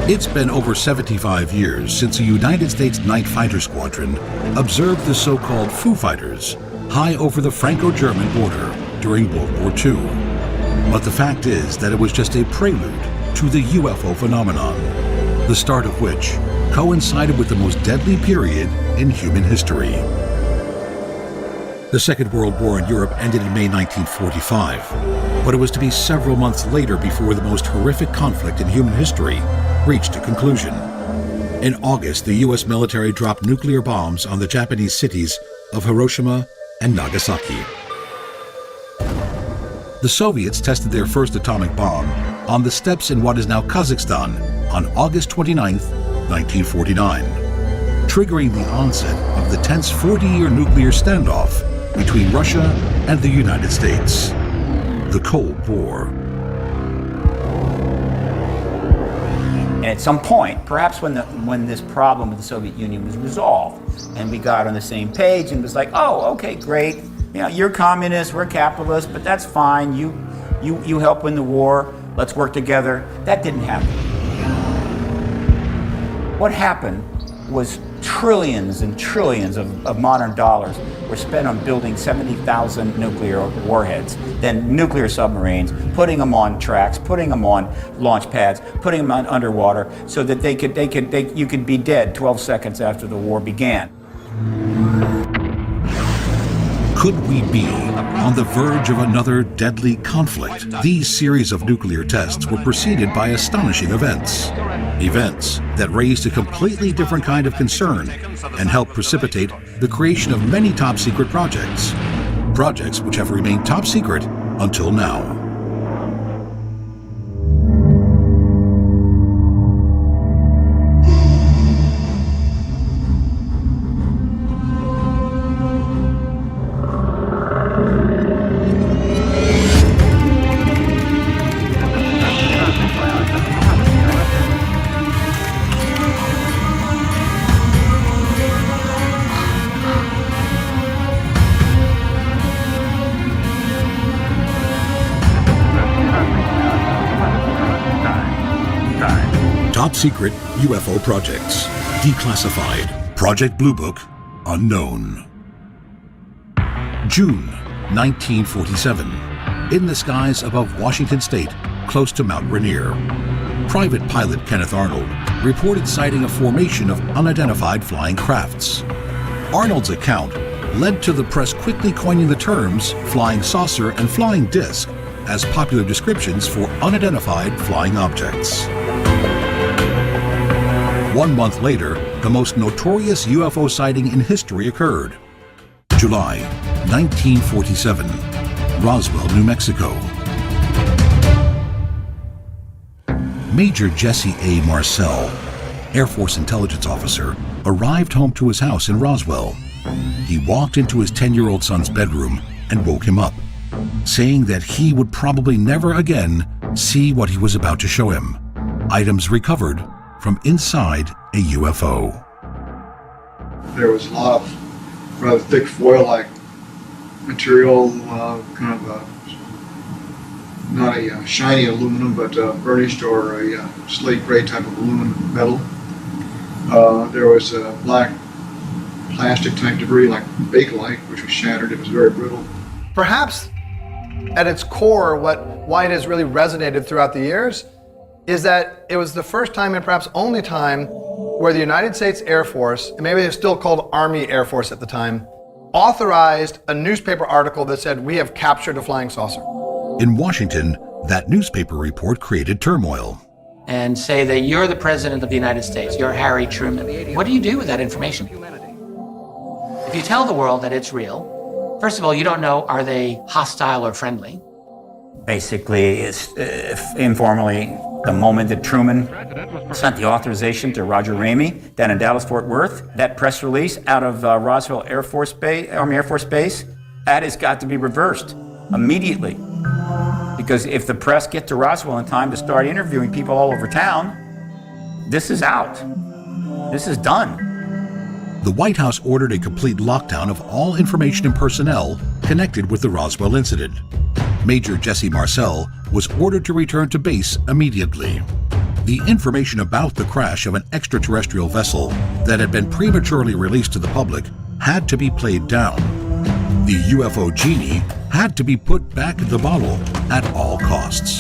It's been over 75 years since a United States Night Fighter Squadron observed the so-called Foo Fighters high over the Franco-German border during World War II. But the fact is that it was just a prelude to the UFO phenomenon, the start of which coincided with the most deadly period in human history. The Second World War in Europe ended in May 1945, but it was to be several months later before the most horrific conflict in human history reached a conclusion. In August, the U.S. military dropped nuclear bombs on the Japanese cities of Hiroshima and Nagasaki. The Soviets tested their first atomic bomb on the steppes in what is now Kazakhstan on August 29, 1949, triggering the onset of the tense 40-year nuclear standoff between Russia and the United States, the Cold War. And at some point, perhaps when this problem with the Soviet Union was resolved, and we got on the same page and was like, oh, okay, great, you know, you're communist, we're capitalist, but that's fine, you help win the war, let's work together. That didn't happen. What happened was trillions and trillions of modern dollars were spent on building 70,000 nuclear warheads, then nuclear submarines, putting them on tracks, putting them on launch pads, putting them on underwater, so that you could be dead 12 seconds after the war began. Could we be on the verge of another deadly conflict? These series of nuclear tests were preceded by astonishing events. Events that raised a completely different kind of concern and helped precipitate the creation of many top-secret projects. Projects which have remained top secret until now. Top secret UFO projects. Declassified. Project Blue Book. Unknown. June 1947. In the skies above Washington State, close to Mount Rainier, Private Pilot Kenneth Arnold reported sighting a formation of unidentified flying crafts. Arnold's account led to the press quickly coining the terms flying saucer and flying disc as popular descriptions for unidentified flying objects. 1 month later, the most notorious UFO sighting in history occurred. July 1947, Roswell, New Mexico. Major Jesse A. Marcel, Air Force intelligence officer, arrived home to his house in Roswell. He walked into his 10-year-old son's bedroom and woke him up, saying that he would probably never again see what he was about to show him. Items recovered from inside a UFO. There was a lot of rather thick foil-like material, kind of not a shiny aluminum, but burnished or a slate gray type of aluminum metal. There was black plastic type debris like bakelite, which was shattered. It was very brittle. Perhaps at its core, why it has really resonated throughout the years is that it was the first time and perhaps only time where the United States Air Force, and maybe it was still called Army Air Force at the time, authorized a newspaper article that said, "We have captured a flying saucer." In Washington, that newspaper report created turmoil. And say that you're the President of the United States, you're Harry Truman. What do you do with that information? If you tell the world that it's real, first of all, you don't know, are they hostile or friendly? Basically, it's informally, the moment that Truman sent the authorization to Roger Ramey down in Dallas-Fort Worth, that press release out of Roswell Air Force Base, Army Air Force Base, that has got to be reversed immediately. Because if the press get to Roswell in time to start interviewing people all over town, this is out. This is done. The White House ordered a complete lockdown of all information and personnel connected with the Roswell incident. Major Jesse Marcel was ordered to return to base immediately. The information about the crash of an extraterrestrial vessel that had been prematurely released to the public had to be played down. The UFO genie had to be put back in the bottle at all costs.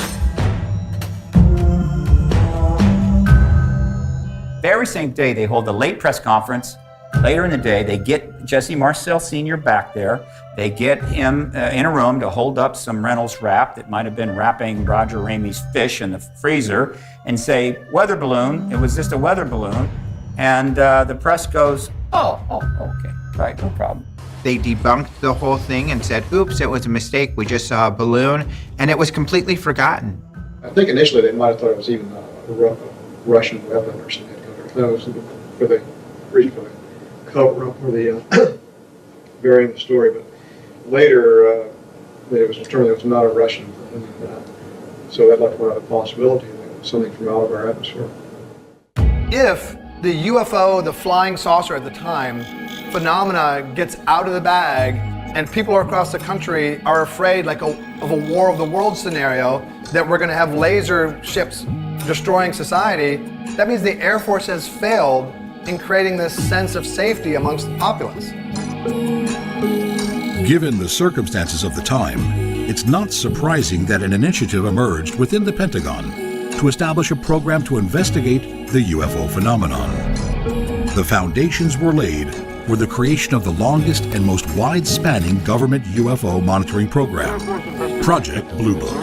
Very same day, they hold a late press conference. Later in the day, they get Jesse Marcel Sr. back there. They get him in a room to hold up some Reynolds wrap that might have been wrapping Roger Ramey's fish in the freezer and say, weather balloon. It was just a weather balloon. And the press goes, oh, okay, right, no problem. They debunked the whole thing and said, oops, it was a mistake. We just saw a balloon, and it was completely forgotten. I think initially they might have thought it was even a Russian weapon or something. That was for the cover up or the burying the story. But later, it was determined it was not a Russian, so that left one other possibility, that it was something from out of our atmosphere. If the UFO, the flying saucer at the time, phenomena gets out of the bag and people across the country are afraid of a War of the Worlds scenario, that we're going to have laser ships destroying society, that means the Air Force has failed in creating this sense of safety amongst the populace. Given the circumstances of the time, it's not surprising that an initiative emerged within the Pentagon to establish a program to investigate the UFO phenomenon. The foundations were laid for the creation of the longest and most wide-spanning government UFO monitoring program, Project Blue Book.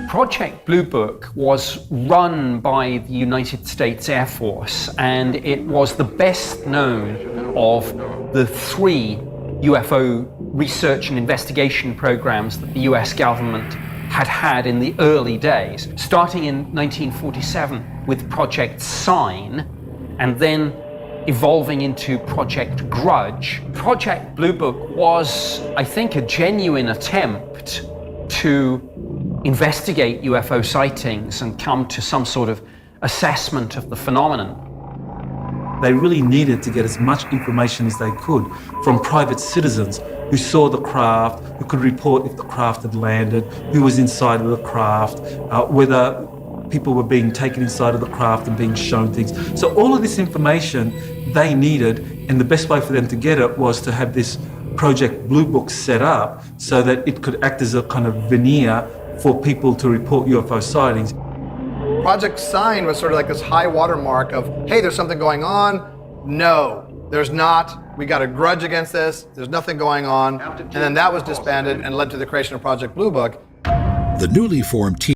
Project Blue Book was run by the United States Air Force, and it was the best known of the 3 UFO research and investigation programs that the US government had in the early days, starting in 1947 with Project Sign, and then evolving into Project Grudge. Project Blue Book was, I think, a genuine attempt to investigate UFO sightings and come to some sort of assessment of the phenomenon. They really needed to get as much information as they could from private citizens who saw the craft, who could report if the craft had landed, who was inside of the craft, whether people were being taken inside of the craft and being shown things. So all of this information they needed, and the best way for them to get it was to have this Project Blue Book set up so that it could act as a kind of veneer for people to report UFO sightings. Project Sign was sort of like this high watermark of, hey, there's something going on. No, there's not. We got a grudge against this. There's nothing going on. And then that was disbanded and led to the creation of Project Blue Book. The newly formed team